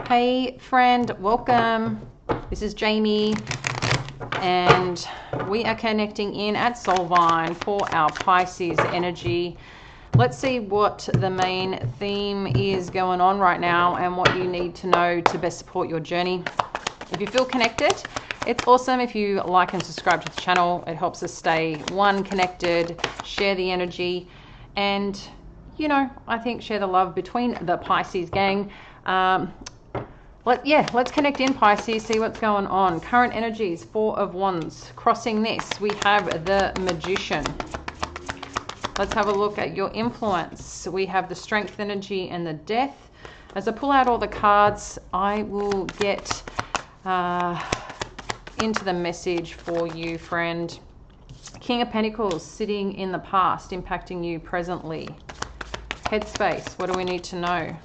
Hey friend, welcome. This is Jamie and we are connecting in at Soulvine for our Pisces energy. Let's see what the main theme is going on right now and what you need to know to best support your journey. If you feel connected, it's awesome if you like and subscribe to the channel. It helps us stay connected, share the energy, and I think share the love between the Pisces gang. Let's connect in, Pisces, see what's going on. Current energies, Four of Wands. Crossing this, we have the Magician. Let's have a look at your influence. We have the Strength energy and the Death. As I pull out all the cards, I will get into the message for you, friend. King of Pentacles, sitting in the past, impacting you presently. Headspace, what do we need to know?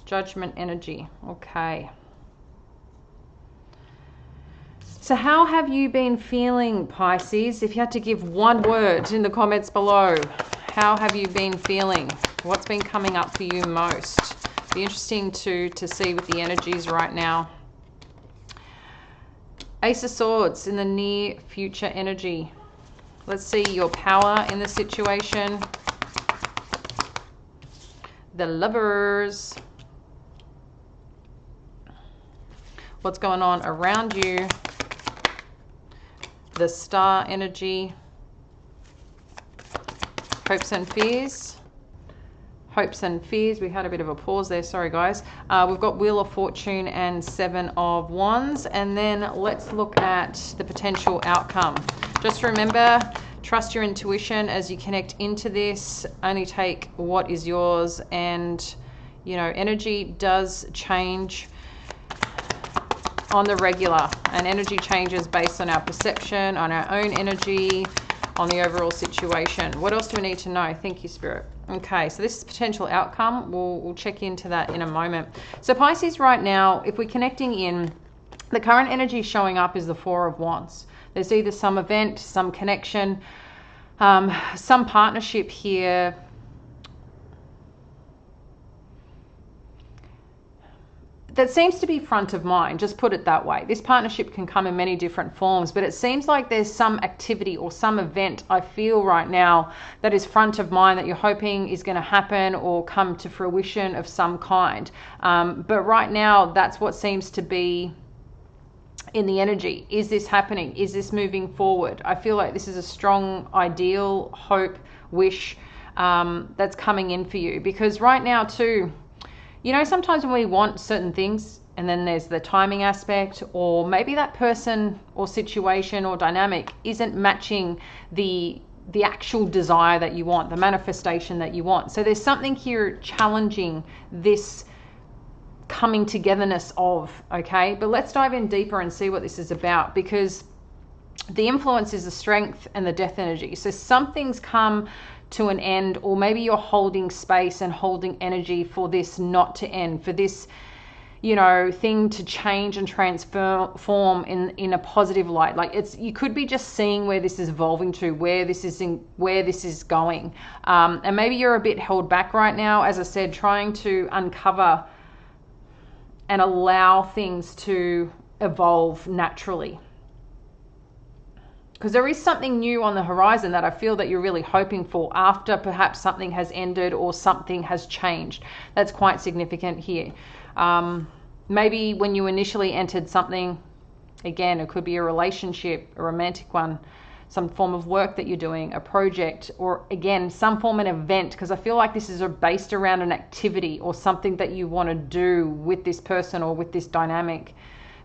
Judgment energy, okay. So how have you been feeling, Pisces? If you had to give one word in the comments below, how have you been feeling? What's been coming up for you most? Be interesting to see with the energies right now. Ace of Swords in the near future energy. Let's see your power in the situation. The Lovers. What's going on around you? The Star energy. Hopes and fears. Hopes and fears. We had a bit of a pause there. Sorry, guys. We've got Wheel of Fortune and Seven of Wands. And then let's look at the potential outcome. Just remember, trust your intuition as you connect into this. Only take what is yours. And, energy does change on the regular, and energy changes based on our perception, on our own energy, on the overall situation. What else do we need to know? Thank you, Spirit. Okay, so this is potential outcome. We'll check into that in a moment. So Pisces, right now, if we're connecting in, the current energy showing up is the Four of Wands. There's either some event, some connection, some partnership here. That seems to be front of mind, just put it that way. This partnership can come in many different forms, but it seems like there's some activity or some event, I feel right now, that is front of mind that you're hoping is going to happen or come to fruition of some kind. But right now, that's what seems to be in the energy. Is this happening? Is this moving forward? I feel like this is a strong ideal, hope, wish that's coming in for you. Because right now too, sometimes when we want certain things and then there's the timing aspect, or maybe that person or situation or dynamic isn't matching the actual desire that you want, the manifestation that you want. So there's something here challenging this coming togetherness of, okay? But let's dive in deeper and see what this is about, because the influence is the Strength and the Death energy. So something's come to an end, or maybe you're holding space and holding energy for this not to end, for this thing to change and transform in a positive light. Like you could be just seeing where this is evolving to, where this is going, and maybe you're a bit held back right now, as I said, trying to uncover and allow things to evolve naturally. Because there is something new on the horizon that I feel that you're really hoping for after perhaps something has ended or something has changed. That's quite significant here. Maybe when you initially entered something, again, it could be a relationship, a romantic one, some form of work that you're doing, a project, or again, some form of event, because I feel like this is based around an activity or something that you want to do with this person or with this dynamic,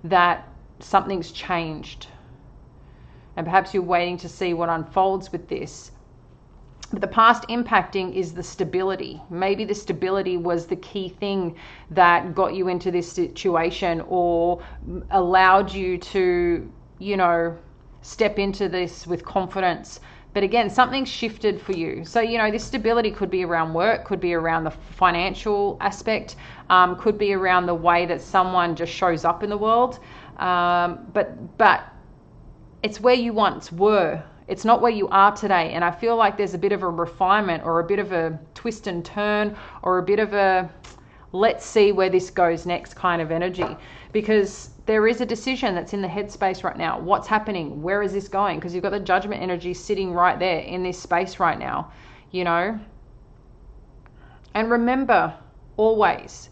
that something's changed. And perhaps you're waiting to see what unfolds with this. But the past impacting is the stability. Maybe the stability was the key thing that got you into this situation, or allowed you to, step into this with confidence. But again, something's shifted for you. So, this stability could be around work, could be around the financial aspect, could be around the way that someone just shows up in the world. But it's where you once were. It's not where you are today. And I feel like there's a bit of a refinement, or a bit of a twist and turn, or a bit of a let's see where this goes next kind of energy, because there is a decision that's in the headspace right now. What's happening? Where is this going? Because you've got the judgment energy sitting right there in this space right now, you know. And remember, always,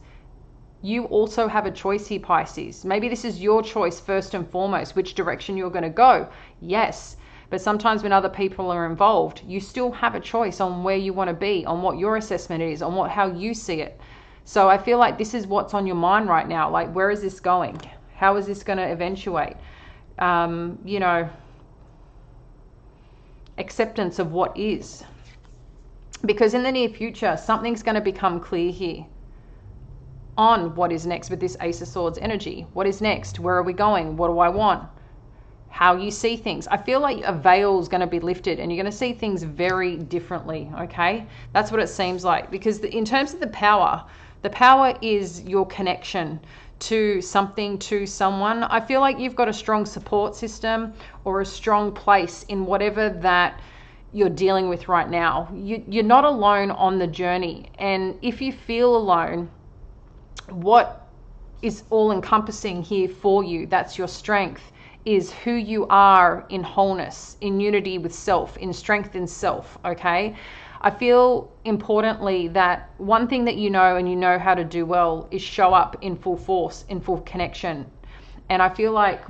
you also have a choice here, Pisces. Maybe this is your choice first and foremost, which direction you're going to go. Yes. But sometimes when other people are involved, you still have a choice on where you want to be, on what your assessment is, on how you see it. So I feel like this is what's on your mind right now. Like, where is this going? How is this going to eventuate? You know, acceptance of what is. Because in the near future, something's going to become clear here on what is next with this Ace of Swords energy. What is next? Where are we going? What do I want? How you see things. I feel like a veil is going to be lifted and you're going to see things very differently, okay? That's what it seems like. Because in terms of the power is your connection to something, to someone. I feel like you've got a strong support system or a strong place in whatever that you're dealing with right now. You're not alone on the journey. And if you feel alone, what is all encompassing here for you, that's your strength, is who you are in wholeness, in unity with self, in strength in self, okay? I feel importantly that one thing that you know and you know how to do well is show up in full force, in full connection. And I feel like,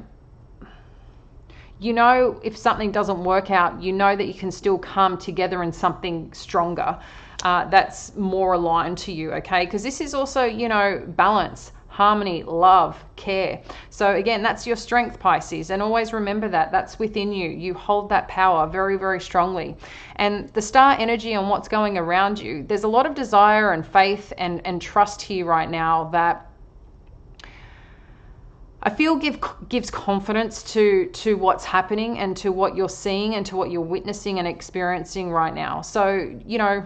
you know, if something doesn't work out, you know that you can still come together in something stronger that's more aligned to you, okay? Because this is also, you know, balance, harmony, love, care. So again, that's your strength, Pisces. And always remember that. That's within you. You hold that power very, very strongly. And the star energy and what's going around you, there's a lot of desire and faith and trust here right now that I feel gives confidence to what's happening and to what you're seeing and to what you're witnessing and experiencing right now. So, you know,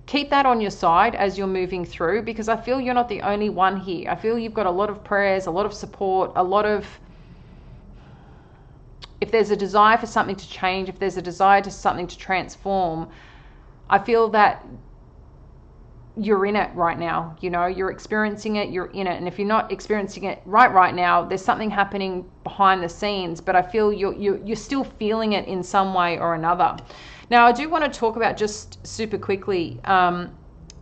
keep that on your side as you're moving through, because I feel you're not the only one here. I feel you've got a lot of prayers, a lot of support, a lot of, if there's a desire for something to change, if there's a desire to something to transform, I feel that you're in it right now. You know, you're experiencing it, you're in it. And if you're not experiencing it right now, there's something happening behind the scenes, but I feel you're still feeling it in some way or another. Now, I do want to talk about, just super quickly,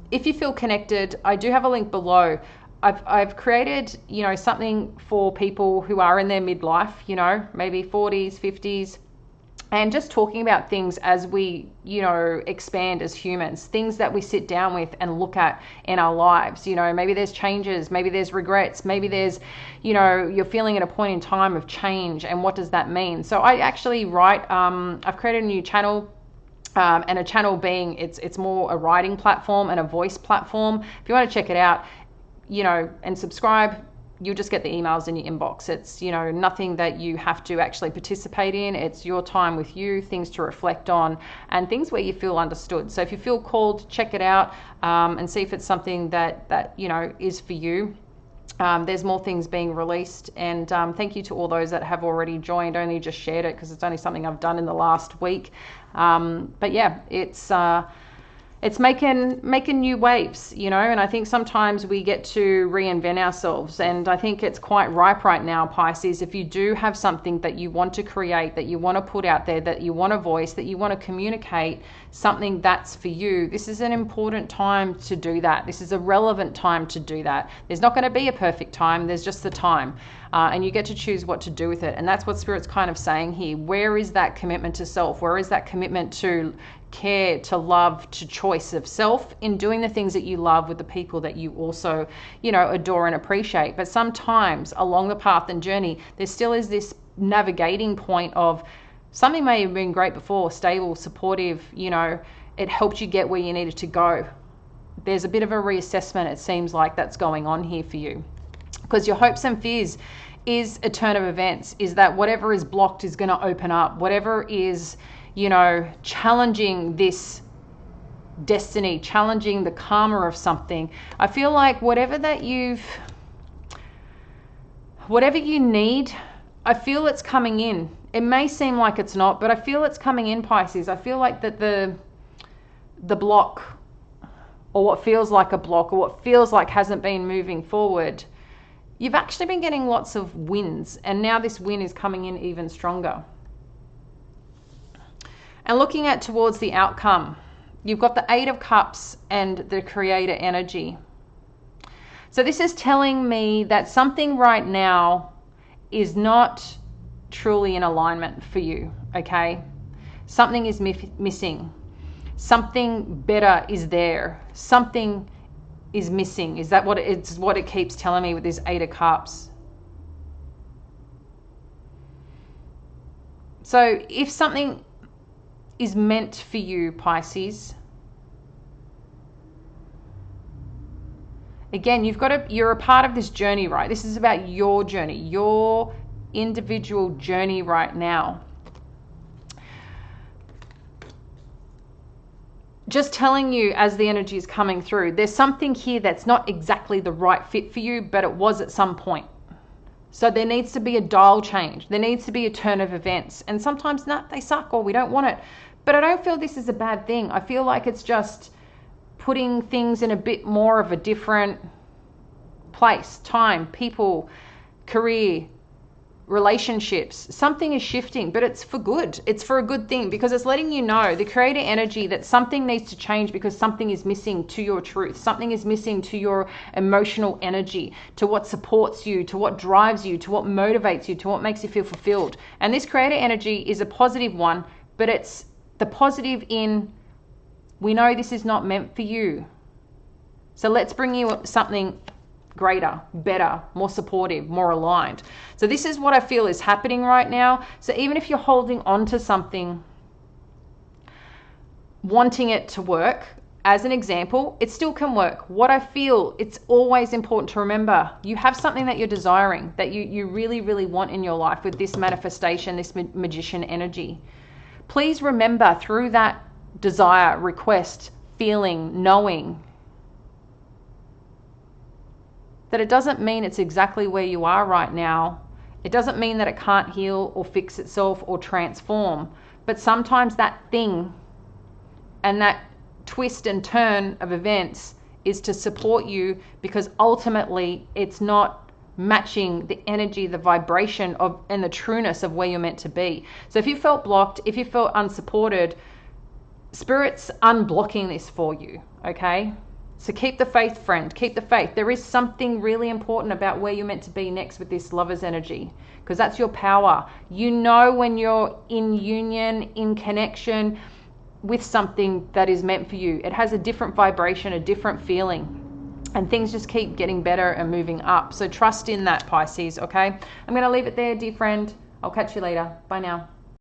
if you feel connected, I do have a link below. I've created, you know, something for people who are in their midlife, you know, maybe 40s, 50s, and just talking about things as we, you know, expand as humans, things that we sit down with and look at in our lives. You know, maybe there's changes, maybe there's regrets, maybe there's, you know, you're feeling at a point in time of change, and what does that mean? So I actually write, I've created a new channel. And a channel being, it's more a writing platform and a voice platform. If you want to check it out, you know, and subscribe, you'll just get the emails in your inbox. It's, you know, nothing that you have to actually participate in. It's your time with you, things to reflect on, and things where you feel understood. So if you feel called, check it out and see if it's something that you know is for you. There's more things being released, and thank you to all those that have already joined. Only just shared it because it's only something I've done in the last week. But yeah, it's making new waves, you know, and I think sometimes we get to reinvent ourselves, and I think it's quite ripe right now, Pisces. If you do have something that you want to create, that you want to put out there, that you want to voice, that you want to communicate, something that's for you, this is an important time to do that. This is a relevant time to do that. There's not going to be a perfect time, there's just the time. And you get to choose what to do with it. And that's what Spirit's kind of saying here. Where is that commitment to self? Where is that commitment to care, to love, to choice of self in doing the things that you love with the people that you also, you know, adore and appreciate? But sometimes along the path and journey, there still is this navigating point of something may have been great before, stable, supportive, you know, it helped you get where you needed to go. There's a bit of a reassessment, it seems like, that's going on here for you. Because your hopes and fears is a turn of events, is that whatever is blocked is going to open up. Whatever is, you know, challenging this destiny, challenging the karma of something. I feel like whatever you need, I feel it's coming in. It may seem like it's not, but I feel it's coming in, Pisces. I feel like that the block or what feels like a block, or what feels like hasn't been moving forward, you've actually been getting lots of wins, and now this win is coming in even stronger. And looking at towards the outcome, you've got the Eight of Cups and the Creator energy. So this is telling me that something right now is not truly in alignment for you, okay? Something is missing. Something better is there. Something is missing. Is that what it's what it keeps telling me with this Eight of Cups? So if something is meant for you, Pisces, again, you're a part of this journey, right? This is about your journey, your individual journey right now. Just telling you as the energy is coming through, there's something here that's not exactly the right fit for you, but it was at some point. So there needs to be a dial change. There needs to be a turn of events. And sometimes, they suck or we don't want it. But I don't feel this is a bad thing. I feel like it's just putting things in a bit more of a different place, time, people, career, relationships. Something is shifting, but it's for good. It's for a good thing, because it's letting you know, the Creator energy, that something needs to change because something is missing to your truth. Something is missing to your emotional energy, to what supports you, to what drives you, to what motivates you, to what makes you feel fulfilled. And this Creator energy is a positive one, but it's the positive in, we know this is not meant for you. So let's bring you something greater, better, more supportive, more aligned. So this is what I feel is happening right now. So even if you're holding on to something, wanting it to work, as an example, it still can work. What I feel, it's always important to remember, you have something that you're desiring, that you really, really want in your life with this manifestation, this magician energy. Please remember, through that desire, request, feeling, knowing, that it doesn't mean it's exactly where you are right now. It doesn't mean that it can't heal or fix itself or transform. But sometimes that thing and that twist and turn of events is to support you, because ultimately it's not matching the energy, the vibration of, and the trueness of where you're meant to be. So if you felt blocked, if you felt unsupported, Spirit's unblocking this for you, okay? So keep the faith, friend. Keep the faith. There is something really important about where you're meant to be next with this Lover's energy, because that's your power. You know when you're in union, in connection with something that is meant for you. It has a different vibration, a different feeling, and things just keep getting better and moving up. So trust in that, Pisces, okay? I'm going to leave it there, dear friend. I'll catch you later. Bye now.